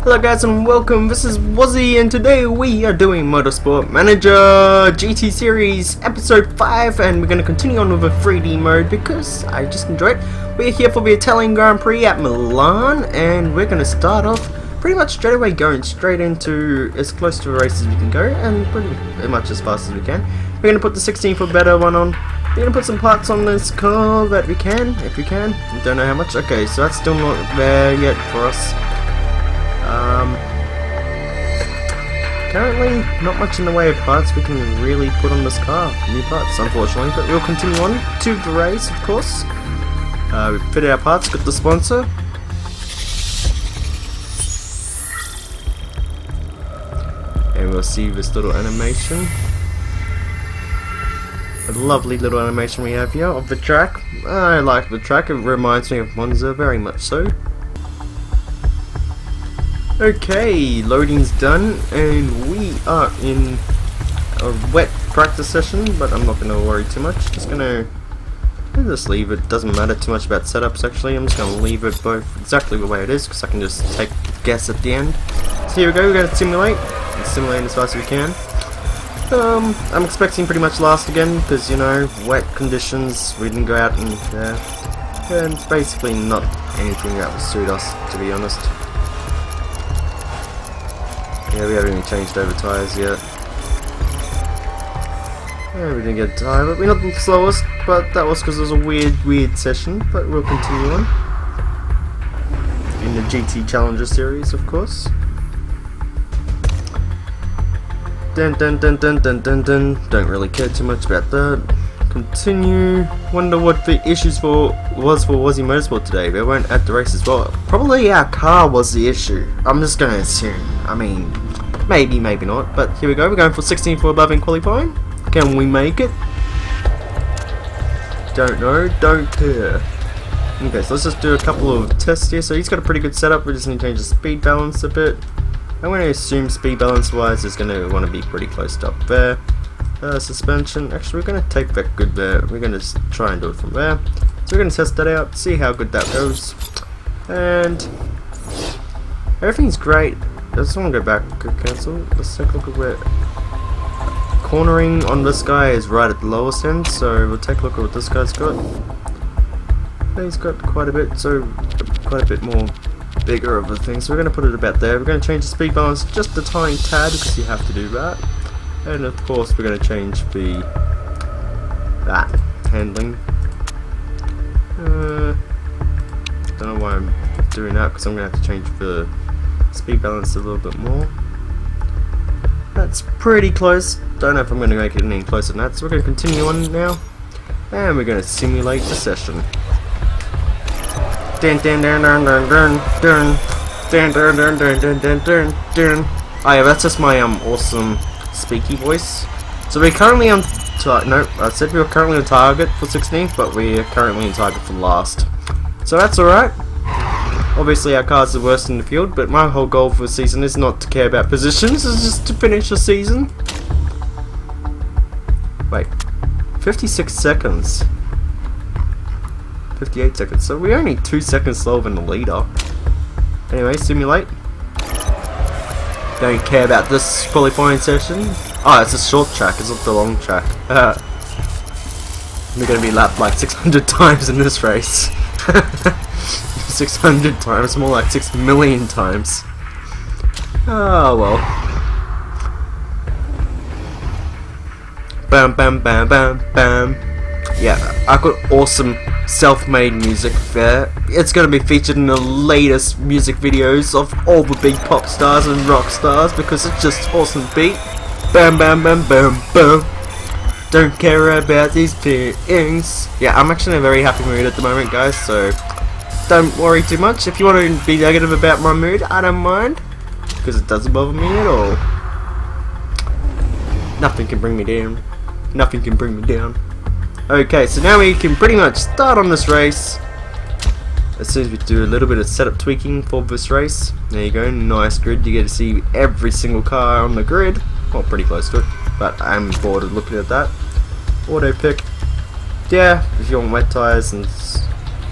Hello guys and welcome, this is Wazzy and today we are doing Motorsport Manager GT Series Episode 5 and we're going to continue on with a 3D mode because I just enjoyed it. We're here for the Italian Grand Prix at Milan and we're going to start off pretty much straight away going straight into as close to a race as we can go and pretty much as fast as we can. We're going to put the 16 for better one on. We're going to put some parts on this car that we can, if we can. I don't know how much. Okay, so that's still not there yet for us. Currently, not much in the way of parts we can really put on this car. New parts, unfortunately, but we'll continue on to the race, of course. We fitted our parts, got the sponsor. And we'll see this little animation. A lovely little animation we have here of the track. I like the track, it reminds me of Monza, very much so. Okay, loading's done and we are in a wet practice session, but I'm not going to worry too much. Just leave it. Doesn't matter too much about setups actually. I'm just going to leave it both exactly the way it is because I can just take a guess at the end. So here we go, we're going to simulate. Let's simulate as fast as we can. I'm expecting pretty much last again because, you know, wet conditions, we didn't go out and and it's basically not anything that will suit us, to be honest. Yeah, we haven't even changed over tyres yet. Yeah, we didn't get a tyre, but we're not the slowest, but that was because it was a weird session, but we'll continue on. In the GT Challenger series, of course. Dun dun dun dun dun dun dun. Don't really care too much about that. Continue. Wonder what the issues was for Wazzy Motorsport today. They weren't at the race as well. Probably our car was the issue. I'm just gonna assume. I mean, maybe not. But here we go. We're going for 16 for above in qualifying. Can we make it? Don't know. Don't care. Okay, so let's just do a couple of tests here. So he's got a pretty good setup. We just need to change the speed balance a bit. I'm going to assume speed balance wise is going to want to be pretty close to up there. Suspension, actually we're going to take that good there, we're going to try and do it from there. So we're going to test that out, see how good that goes. And everything's great. I just want to go back, cancel. Let's take a look at where cornering on this guy is right at the lowest end, so we'll take a look at what this guy's got. He's got quite a bit more bigger of a thing, so we're going to put it about there. We're going to change the speed balance just a tiny tad because you have to do that. And of course we're going to change the handling. Don't know why I'm doing that because I'm going to have to change the speed balance a little bit more. That's pretty close. Don't know if I'm going to make it any closer than that. So we're going to continue on now. And we're going to simulate the session. Dun dun dun dun dun dun dun dun dun dun dun dun dun dun. Oh yeah, that's just my awesome speaky voice. So we're currently on I said we were currently on target for 16th, but we are currently on target for last. So that's alright. Obviously our car's the worst in the field, but my whole goal for the season is not to care about positions, it's just to finish the season. Wait, 56 seconds. 58 seconds, so we're only 2 seconds slower than the leader. Anyway, simulate. Don't care about this qualifying session. Oh, it's a short track, it's not the long track. We're going to be lapped like 600 times in this race. 600 times, more like 6 million times. Oh well. Bam bam bam bam bam. Yeah, I got awesome self-made music there. It's going to be featured in the latest music videos of all the big pop stars and rock stars because it's just awesome beat. Bam bam bam bam bam. Don't care about these things. Yeah, I'm actually in a very happy mood at the moment, guys, so don't worry too much. If you want to be negative about my mood, I don't mind because it doesn't bother me at all. Nothing can bring me down. Nothing can bring me down. Okay, so now we can pretty much start on this race as soon as we do a little bit of setup tweaking for this race. There you go, nice grid. You get to see every single car on the grid. Well, pretty close to it, but I'm bored of looking at that. Auto pick. Yeah, if you want wet tyres and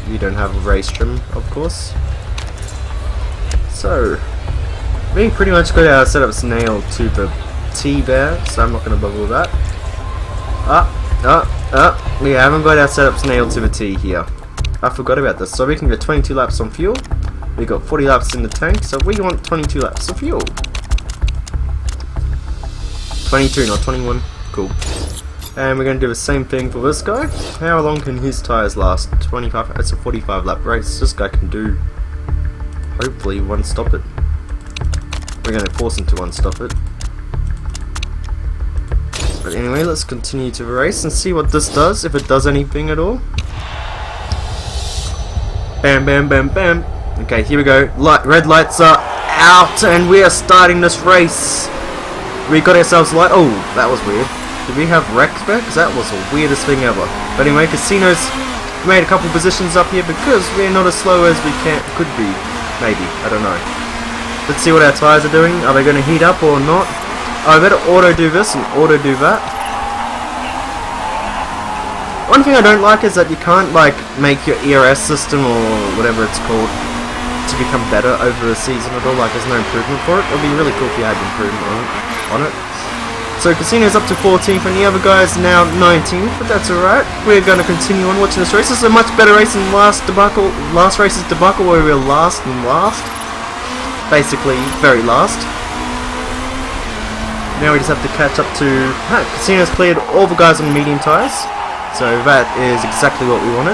you don't have a race trim, of course. So, We pretty much got our setups nailed to the T there, so I'm not going to bother with that. We haven't got our setups nailed to the T here. I forgot about this. So we can get 22 laps on fuel. We got 40 laps in the tank, so we want 22 laps of fuel. 22, not 21. Cool. And we're going to do the same thing for this guy. How long can his tyres last? 25. It's a 45 lap race. This guy can do, hopefully, one stop it. We're going to force him to one stop it. But anyway, let's continue to the race and see what this does, if it does anything at all. Bam, bam, bam, bam. Okay, here we go. Red lights are out, and we are starting this race. We got ourselves light. Oh, that was weird. Did we have wrecks there? Because that was the weirdest thing ever. But anyway, Casino's made a couple positions up here because we're not as slow as we could be. Maybe. I don't know. Let's see what our tyres are doing. Are they going to heat up or not? Oh, I better auto do this and auto do that. One thing I don't like is that you can't like make your ERS system or whatever it's called to become better over the season at all. Like there's no improvement for it. It would be really cool if you had improvement on it. So Casino's up to 14th and the other guy's now 19th, but that's alright. We're going to continue on watching this race. This is a much better race than last race's debacle where we were last and last. Basically, very last. Now we just have to catch up to... Casino's cleared all the guys on medium tyres. So that is exactly what we wanted.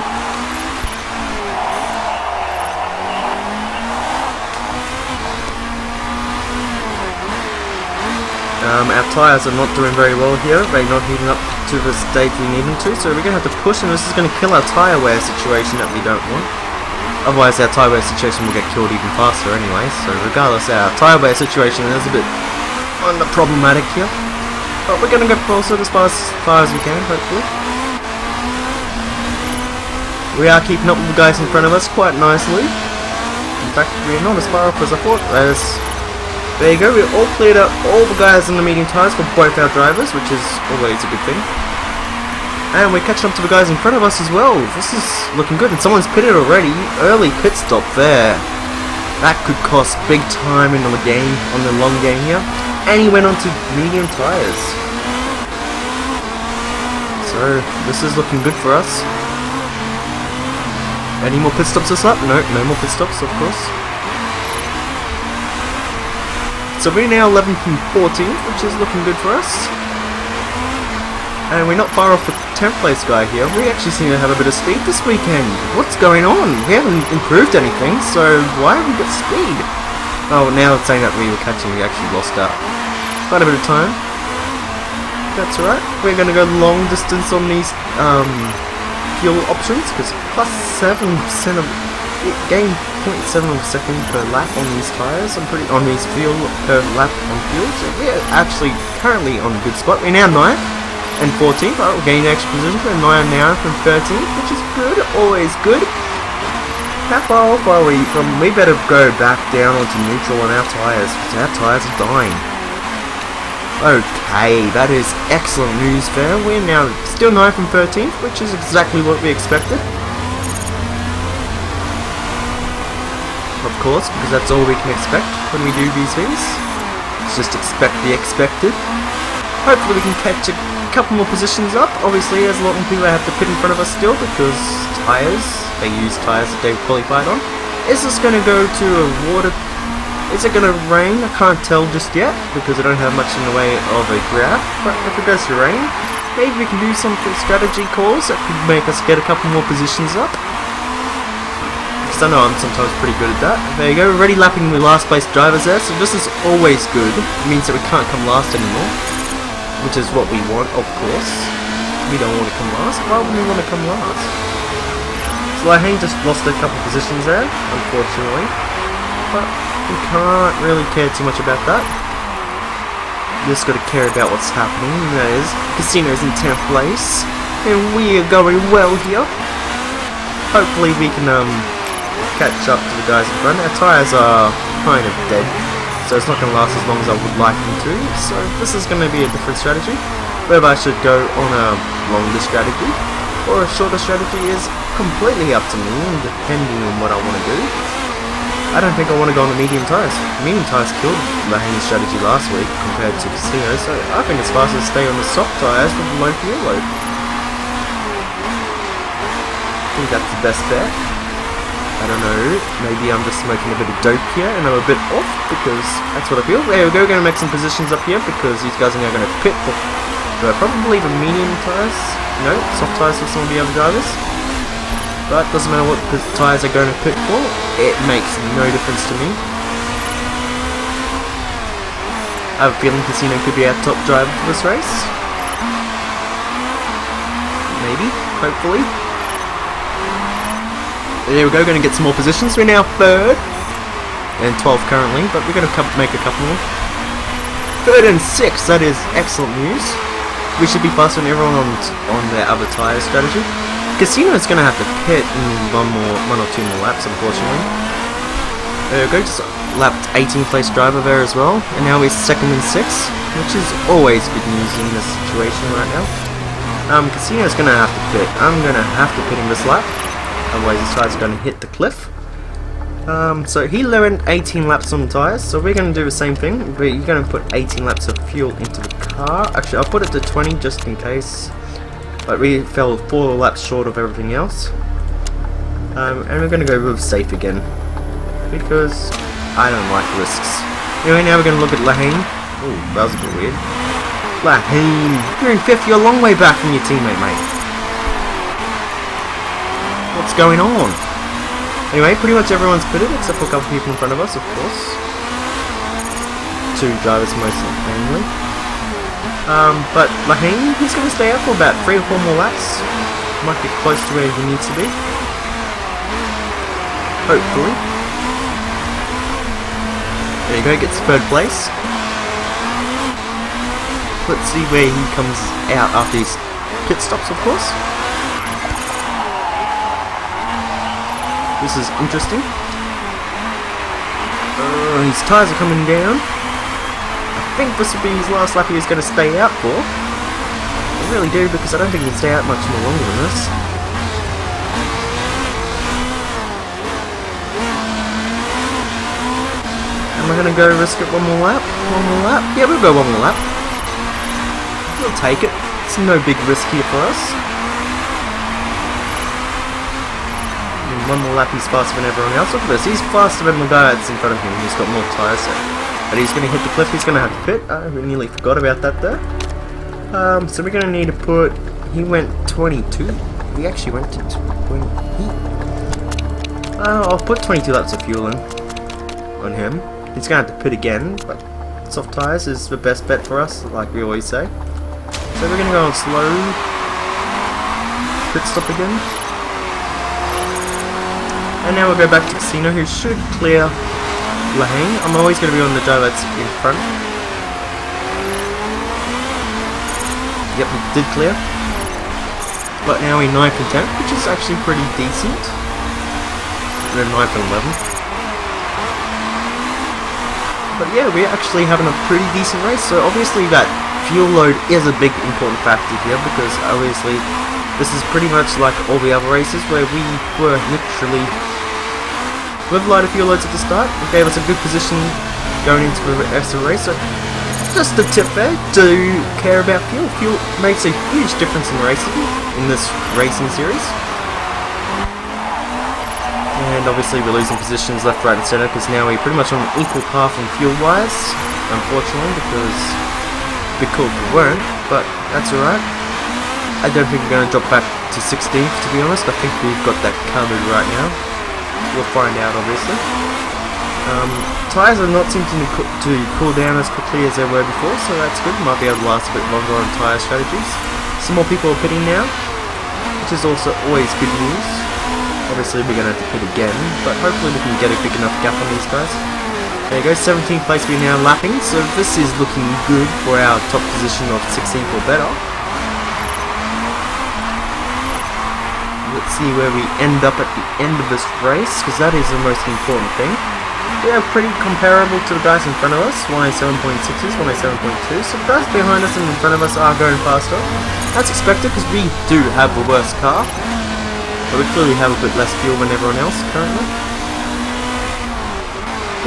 Our tyres are not doing very well here. They're not heating up to the stage we need them to. So we're going to have to push, and this is going to kill our tyre wear situation that we don't want. Otherwise our tyre wear situation will get killed even faster anyway. So regardless, our tyre wear situation is a bit problematic here. But we're going to go closer as far as we can, hopefully. We are keeping up with the guys in front of us quite nicely. In fact, we're not as far off as I thought. There you go, we all cleared out all the guys in the medium tyres for both our drivers, which is always a good thing. And we're catching up to the guys in front of us as well. This is looking good, and someone's pitted already. Early pit stop there. That could cost big time in the game, on the long game here. And he went on to medium tyres. So, this is looking good for us. Any more pit stops this lap? No, no more pit stops, of course. So we're now 11th from 14th, which is looking good for us. And we're not far off the 10th place guy here. We actually seem to have a bit of speed this weekend. What's going on? We haven't improved anything, so why have we got speed? Oh, now it's saying that we were catching, we actually lost out. Quite a bit of time. That's alright. We're going to go long distance on these fuel options, because plus 7% of... It gained 0.7 of a second per lap on these tyres. On these fuel per lap on fuel. So we're actually currently on a good spot. We're now 9th and 14th. We'll gain extra position. We're 9 now from 13th, which is good. Always good. How far off are we from? We better go back down onto neutral on our tyres, because our tyres are dying. Okay, that is excellent news there. We're now still 9th and 13th, which is exactly what we expected. Of course, because that's all we can expect when we do these things. Let's just expect the expected. Hopefully we can catch a couple more positions up. Obviously there's a lot more people that have to pit in front of us still because tyres, they use tyres that they've qualified on. Is this going to go to a water... Is it going to rain? I can't tell just yet because I don't have much in the way of a graph. But if it goes to rain, maybe we can do some strategy calls that could make us get a couple more positions up. I know I'm sometimes pretty good at that. There you go, we're already lapping the last place drivers there, so this is always good. It means that we can't come last anymore, which is what we want, of course. We don't want to come last. Why would we want to come last? So I just lost a couple positions there, unfortunately. But we can't really care too much about that. We just got to care about what's happening. That is, Casino's in 10th place, and we are going well here. Hopefully we can catch up to the guys in front. Our tyres are kind of dead, so it's not going to last as long as I would like them to. So this is going to be a different strategy. Whether I should go on a longer strategy or a shorter strategy is completely up to me and depending on what I want to do. I don't think I want to go on the medium tyres. Medium tyres killed Lahey's strategy last week compared to Casino, so I think it's faster to stay on the soft tyres with low fuel load. I think that's the best bet. I don't know, maybe I'm just smoking a bit of dope here and I'm a bit off because that's what I feel. There we go, going to make some positions up here because these guys are now going to pit for probably the medium tyres, no, soft tyres for some of the other drivers. But doesn't matter what the tyres are going to pit for, it makes no difference to me. I have a feeling Casino could be our top driver for this race. Maybe, hopefully. There we go, going to get some more positions. We're now 3rd and 12th currently, but we're going to make a couple more. 3rd and 6th, that is excellent news. We should be faster than everyone on their other tyre strategy. Casino is going to have to pit in one or two more laps, unfortunately. There we go, just lapped 18th place driver there as well, and now we're 2nd and 6th, which is always good news in this situation right now. Casino is going to have to pit. I'm going to have to pit in this lap, otherwise his tyres are going to hit the cliff. So he learned 18 laps on the tyres, so we're going to do the same thing. We're going to put 18 laps of fuel into the car. Actually, I'll put it to 20 just in case. But we fell 4 laps short of everything else. And we're going to go with safe again, because I don't like risks. Anyway, now we're going to look at Lahane. Ooh, that was a bit weird. Lahane, you're in 5th, you're a long way back from your teammate, mate. What's going on? Anyway, pretty much everyone's pitted, except for a couple people in front of us, of course. 2 drivers mostly, mainly. But Lahane, he's going to stay up for about 3 or 4 more laps. Might be close to where he needs to be. Hopefully. There you go, gets 3rd place. Let's see where he comes out after his pit stops, of course. This is interesting. His tyres are coming down. I think this will be his last lap he's going to stay out for. I really do, because I don't think he can stay out much more longer than this. Am I going to go risk it one more lap? One more lap? Yeah, we'll go one more lap. We'll take it. It's no big risk here for us. And one more lap, he's faster than everyone else. Look at this, he's faster than the guy that's in front of him. He's got more tyres set. But he's going to hit the cliff, he's going to have to pit. I nearly forgot about that there. So we're going to need to put... He went 22. He actually went to 20... I'll put 22 laps of fuel in on him. He's going to have to pit again, but soft tyres is the best bet for us, like we always say. So we're going to go on slow. Pit stop again. And now we'll go back to Casino, who should clear Lahane. I'm always going to be on the driver that's in front. Yep, we did clear. But now we're 9th and 10th, which is actually pretty decent. We're 9th and 11th. But yeah, we're actually having a pretty decent race. So obviously that fuel load is a big important factor here, because obviously this is pretty much like all the other races where we were literally with lighter fuel loads at the start. It gave us a good position going into the rest of the race. So just a tip there, to care about fuel. Fuel makes a huge difference in racing, in this racing series. And obviously we're losing positions left, right and centre, because now we're pretty much on an equal path on fuel wise, unfortunately, because it'd be cool if we weren't, but that's alright. I don't think we're going to drop back to 16th, to be honest. I think we've got that covered right now. We'll find out, obviously. Tyres are not seeming to cool down as quickly as they were before, so that's good. Might be able to last a bit longer on tyre strategies. Some more people are pitting now, which is also always good news. Obviously we're going to have to pit again, but hopefully we can get a big enough gap on these guys. There you go, 17th place we're now lapping, so this is looking good for our top position of 16th or better. Let's see where we end up at the end of this race, because that is the most important thing. We are pretty comparable to the guys in front of us. One is 7.6s, one is 7.2s. So the guys behind us and in front of us are going faster. That's expected, because we do have the worst car. But we clearly have a bit less fuel than everyone else currently.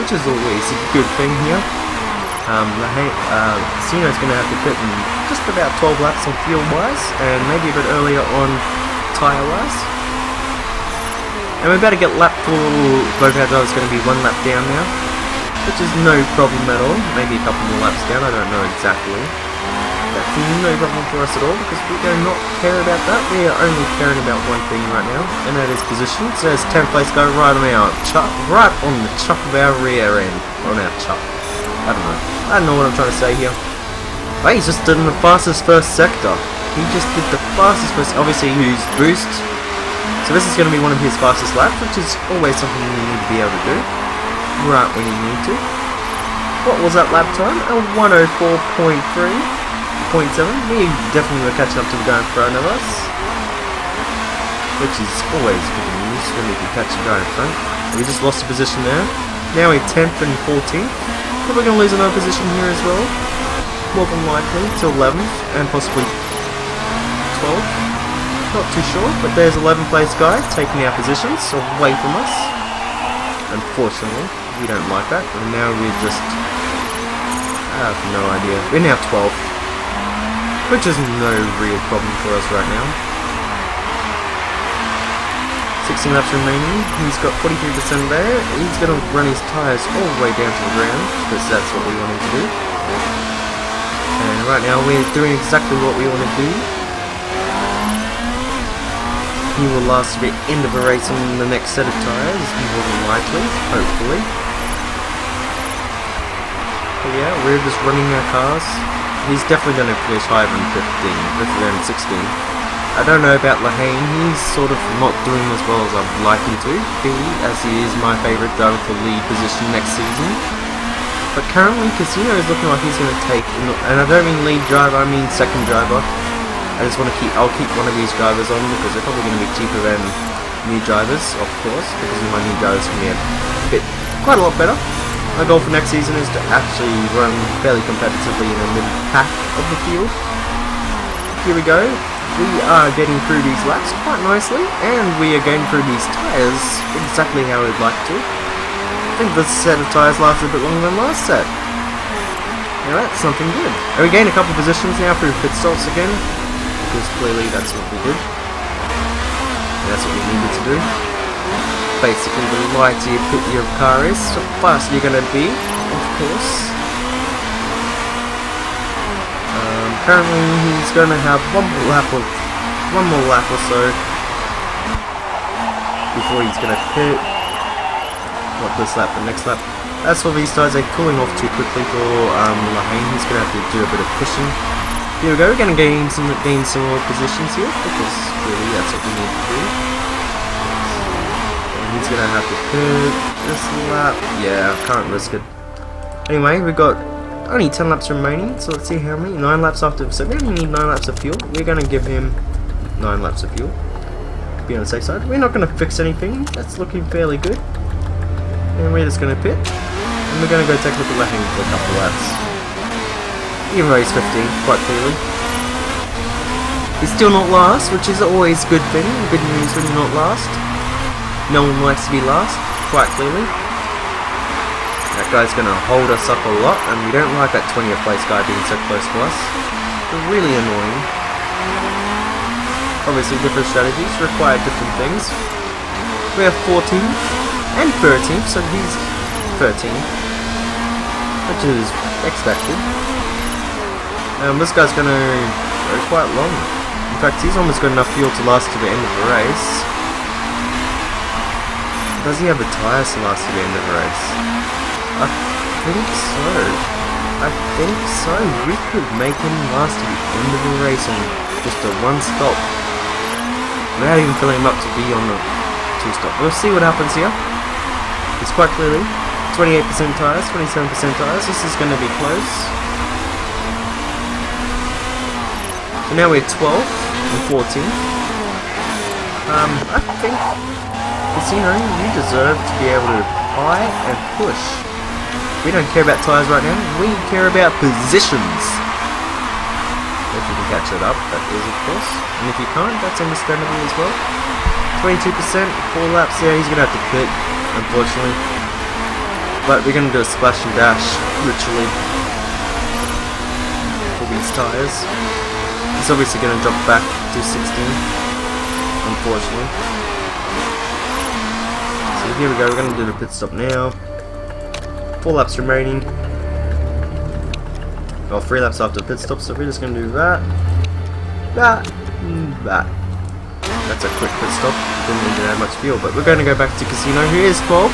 which is always a good thing here. Casino's going to have to pit in just about 12 laps on fuel wise, and maybe a bit earlier on tyre wise. And we're about to get lap for both our drivers going to be 1 lap down now, which is no problem at all. Maybe a couple more laps down, I don't know exactly. That's no problem for us at all, because we do not care about that. We are only caring about one thing right now, and that is position. So there's 10th place guy right on our chuck, right on the chuck of our rear end. On our chuck. I don't know what I'm trying to say here. Oh, he's just done the fastest first sector. He just did the fastest first, obviously he used boost. So this is going to be one of his fastest laps, which is always something you need to be able to do. Right when you need to. What was that lap time? A 104.3. 0.7. We definitely were catching up to the guy in front of us, which is always good news when we can catch the guy in front. We just lost a position there. Now we're 10th and 14th. Probably going to lose another position here as well. More than likely to 11th and possibly 12th. Not too sure, but there's 11th place guy taking our positions away from us. Unfortunately, we don't like that. And now we're just... I have no idea. We're now 12th. Which is no real problem for us right now. 16 laps remaining. He's got 43% there. He's going to run his tyres all the way down to the ground, because that's what we want him to do. And right now we're doing exactly what we want to do. He will last to the end of the race on the next set of tyres, more than likely, hopefully. But yeah, we're just running our cars. He's definitely going to finish higher than 15, than 16. I don't know about Lahane, he's sort of not doing as well as I'd like him to be, as he is my favourite driver for lead position next season. But currently, Casino is looking like he's going to take, and I don't mean lead driver, I mean second driver. I just want to I'll keep one of these drivers on, because they're probably going to be cheaper than new drivers, of course, because my new drivers can get a bit, quite a lot better. My goal for next season is to actually run fairly competitively in the mid-pack of the field. Here we go. We are getting through these laps quite nicely, and we are going through these tyres exactly how we'd like to. I think this set of tyres lasted a bit longer than last set. Now that's something good. And we gained a couple of positions now through pit stops again, because clearly that's what we did. And that's what we needed to do. Basically, the lighter your car is, the faster you're going to be, of course. Currently, he's going to have one more lap or so before he's going to pit. Not this lap, the next lap. As for these tyres, they're cooling off too quickly for Lahane. He's going to have to do a bit of pushing. Here we go. We're going to gain some more positions here, because really that's what we need to do. He's gonna have to pit this lap. Yeah, I can't risk it. Anyway, we've got only 10 laps remaining, so let's see how many. 9 laps after. So we only need 9 laps of fuel. We're gonna give him 9 laps of fuel. Be on the safe side. We're not gonna fix anything. That's looking fairly good. And we're just gonna pit. And we're gonna go take a look at Lahane for a couple of laps. Even though he's 15, quite clearly. He's still not last, which is always a good thing. Good news when you're not last. No one likes to be last, quite clearly. That guy's going to hold us up a lot, and we don't like that 20th place guy being so close to us. It's really annoying. Obviously, different strategies require different things. We have 14th and 13th, so he's 13th, which is expected. This guy's going to go quite long. In fact, he's almost got enough fuel to last to the end of the race. Does he have the tyres to last to the end of the race? I think so. I think so. We could make him last to the end of the race on just a one stop, without even filling him up to be on the 2 stop. We'll see what happens here. It's quite clearly 28% tyres, 27% tyres. This is going to be close. So now we're 12th and 14th. I think, Casino, you deserve to be able to high and push. We don't care about tyres right now, we care about positions. If you can catch it up, that is of course. And if you can't, that's understandable as well. 22%, 4 laps there, he's going to have to pit, unfortunately. but we're going to do a splash and dash, literally, for these tyres. It's obviously going to drop back to 16, unfortunately. So here we go, we're going to do the pit stop now. 4 laps remaining. Well, 3 laps after the pit stop, so we're just going to do that. That. That's a quick pit stop. Didn't need to add much fuel, but we're going to go back to Casino. Who is 12?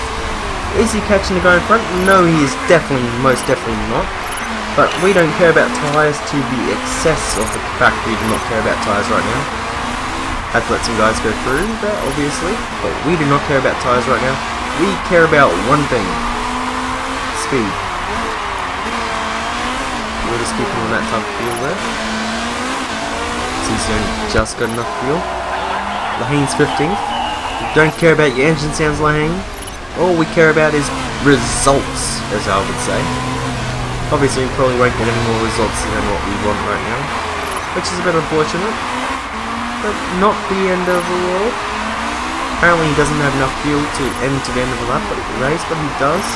Is he catching the guy in front? No, he is definitely, most definitely not. But we don't care about tyres to the excess of the fact we do not care about tyres right now. Had to let some guys go through that, obviously, but we do not care about tyres right now. We care about one thing: speed. We'll just keep him on that type of fuel there. He's only just got enough fuel. Lahane's 15th. We don't care about your engine sounds, Lahane. All we care about is results, as I would say. Obviously, we probably won't get any more results than what we want right now, which is a bit unfortunate, but not the end of the world. Apparently, he doesn't have enough fuel to end to the end of the lap, but race, but he does.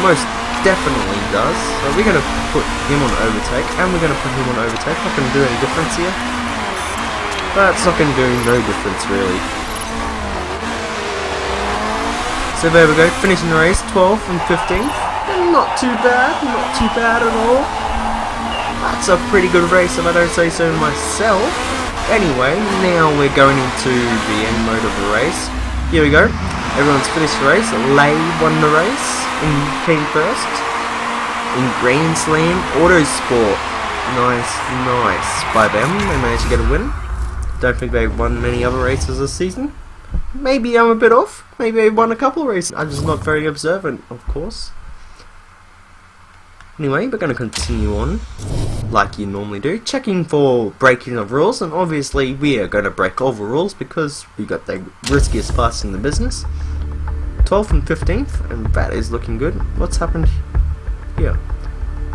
Most definitely does. So we're going to put him on overtake, and we're going to put him on overtake. Not going to do any difference here. But it's not going to do no difference, really. So there we go, finishing the race, 12th and 15th. Not too bad at all. That's a pretty good race if I don't say so myself. Anyway, now we're going into the end mode of the race. Here we go. Everyone's finished the race. Lay won the race and came first. In Grand Slam Autosport. Nice by them. They managed to get a win. Don't think they've won many other races this season. Maybe I'm a bit off. Maybe they've won a couple of races. I'm just not very observant, of course. Anyway, we're going to continue on, like you normally do, checking for breaking of rules, and obviously we are going to break all the rules because we got the riskiest parts in the business. 12th and 15th, and that is looking good. What's happened here?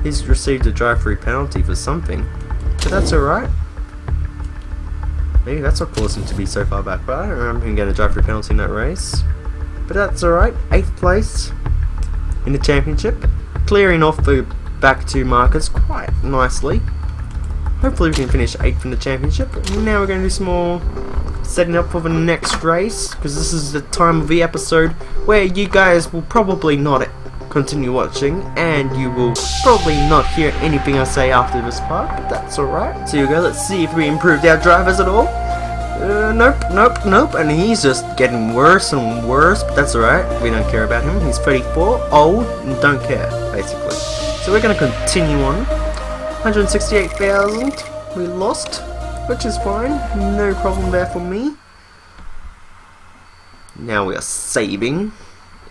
He's received a drive-through penalty for something, but that's alright. Maybe that's what caused him to be so far back, but I don't remember him getting a drive-through penalty in that race. But that's alright, 8th place in the championship. Clearing off the back 2 markers quite nicely. Hopefully we can finish 8th in the championship. Now we're going to do some more setting up for the next race, because this is the time of the episode where you guys will probably not continue watching, and you will probably not hear anything I say after this part, but that's alright. So here we go, let's see if we improved our drivers at all. Nope, and he's just getting worse and worse, but that's alright, we don't care about him. He's 34, old, and don't care, basically. So we're going to continue on. 168,000 we lost, which is fine, no problem there for me. Now we are saving.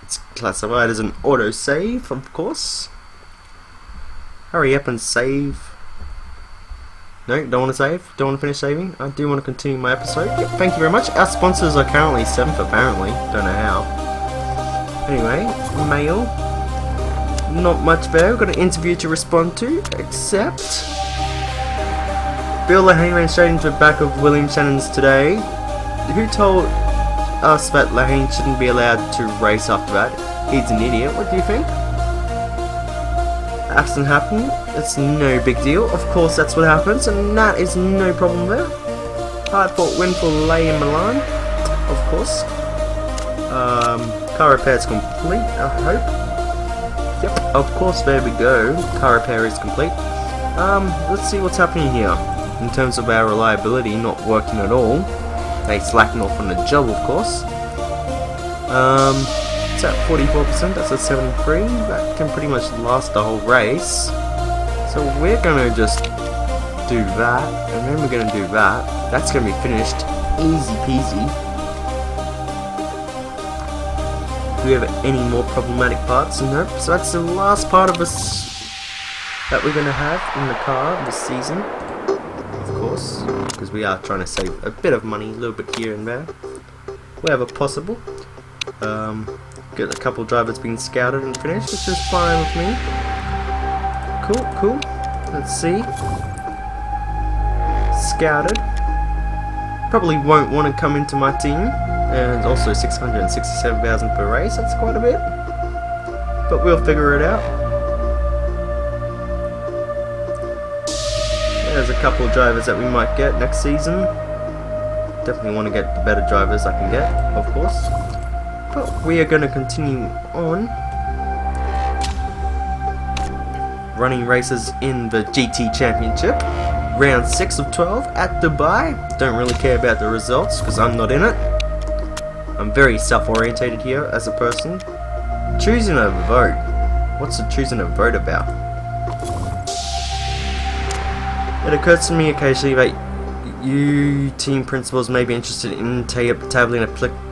It's classified as an auto-save, of course. Hurry up and save. No, don't want to save? Don't want to finish saving? I do want to continue my episode. Yep, thank you very much. Our sponsors are currently 7th, apparently. Don't know how. Anyway, mail. Not much there. We've got an interview to respond to, except Bill Lahane ran straight into the back of William Shannon's today. Who told us that Lahane shouldn't be allowed to race after that? He's an idiot. What do you think? Accident happened. It's no big deal. Of course, that's what happens, and that is no problem there. Hard fought win for Lay in Milan, of course. Car repair is complete, I hope. Yep, of course, there we go. Car repair is complete. Let's see what's happening here. In terms of our reliability not working at all. They slacking off on the job, of course. It's at 44%, that's a 7.3. That can pretty much last the whole race. So we're gonna just do that, and then we're gonna do that. That's gonna be finished. Easy peasy. Do we have any more problematic parts? Nope. So that's the last part of us that we're gonna have in the car this season. Of course, because we are trying to save a bit of money, a little bit here and there, wherever possible. Get a couple drivers being scouted and finished, which is fine with me. Cool. Let's see. Scouted. Probably won't want to come into my team. And also 667,000 per race, that's quite a bit. but we'll figure it out. There's a couple of drivers that we might get next season. Definitely want to get the better drivers I can get, of course. But we are going to continue on running races in the GT Championship. Round 6 of 12 at Dubai. Don't really care about the results because I'm not in it. I'm very self-orientated here as a person. Choosing a vote. What's the choosing a vote about? It occurs to me occasionally that you team principals may be interested in tabling a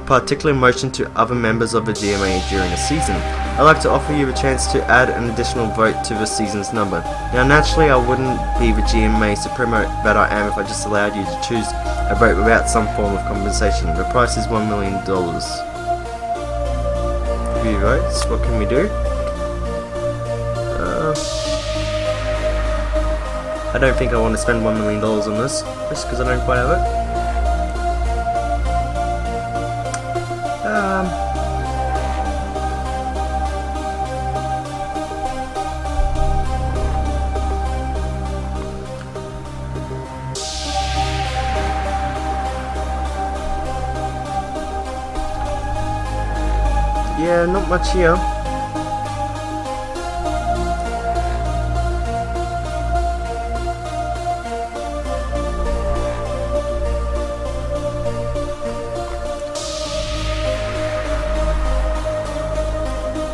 particular motion to other members of the GMA during a season. I'd like to offer you the chance to add an additional vote to the season's number. Now naturally I wouldn't be the GMA Supremo that I am if I just allowed you to choose a vote without some form of compensation. The price is $1 million. Few votes, what can we do? I don't think I want to spend $1 million on this, just because I don't quite have it. Yeah, not much here.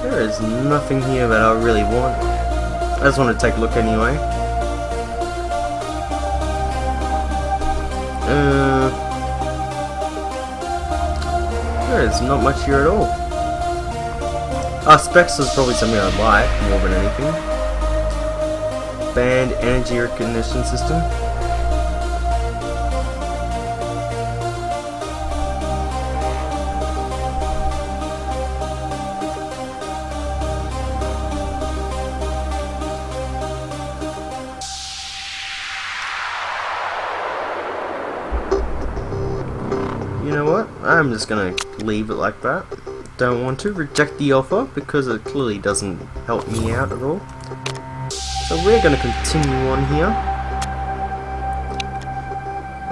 There is nothing here that I really want. I just want to take a look anyway. There is not much here at all. Specs is probably something I'd like more than anything. Band energy recognition system. You know what? I'm just gonna leave it like that. Don't want to reject the offer because it clearly doesn't help me out at all. So we're gonna continue on here.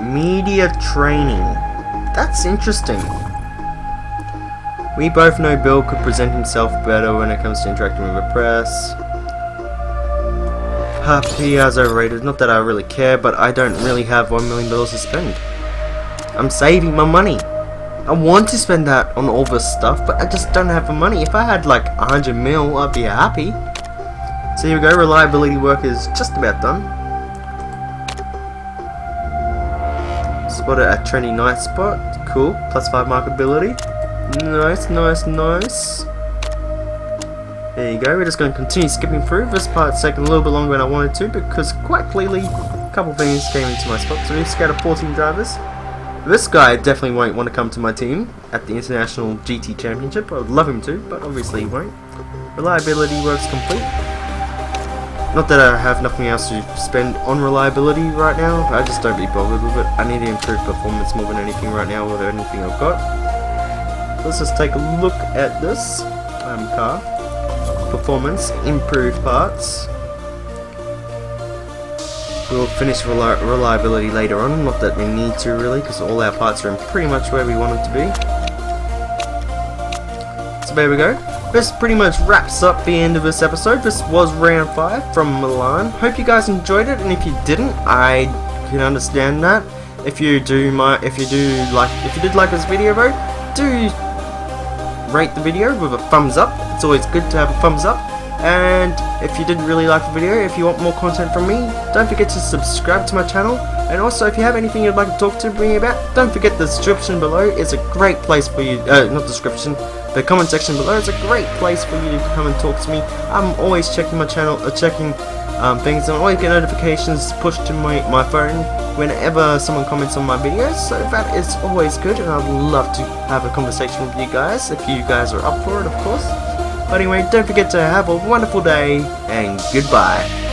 Media training. That's interesting. We both know Bill could present himself better when it comes to interacting with the press. PR's overrated. Not that I really care, but I don't really have $1 million to spend. I'm saving my money. I want to spend that on all this stuff, but I just don't have the money. If I had like 100 mil, I'd be happy. So here we go, reliability work is just about done. Spotted a trendy night spot, cool, +5 markability. Nice, nice, nice. There you go, we're just going to continue skipping through. This part's taking a little bit longer than I wanted to because quite clearly a couple things came into my spot. So we've scattered 14 drivers. This guy definitely won't want to come to my team at the International GT Championship. I would love him to, but obviously he won't. Reliability works complete. Not that I have nothing else to spend on reliability right now, I just don't be bothered with it. I need to improve performance more than anything right now with anything I've got. Let's just take a look at this car. Performance, improve parts. We'll finish reliability later on, not that we need to really, because all our parts are in pretty much where we want them to be. So there we go. This pretty much wraps up the end of this episode. This was round 5 from Milan. Hope you guys enjoyed it, and if you didn't, I can understand that. If you did like this video though, do rate the video with a thumbs up. It's always good to have a thumbs up. And if you didn't really like the video, if you want more content from me, don't forget to subscribe to my channel. And also, if you have anything you'd like to talk to me about, don't forget the description below is a great place for you, not description, the comment section below is a great place for you to come and talk to me. I'm always checking my channel, checking things, and I always get notifications pushed to my phone whenever someone comments on my videos, so that is always good, and I'd love to have a conversation with you guys, if you guys are up for it, of course. But anyway, don't forget to have a wonderful day, and goodbye.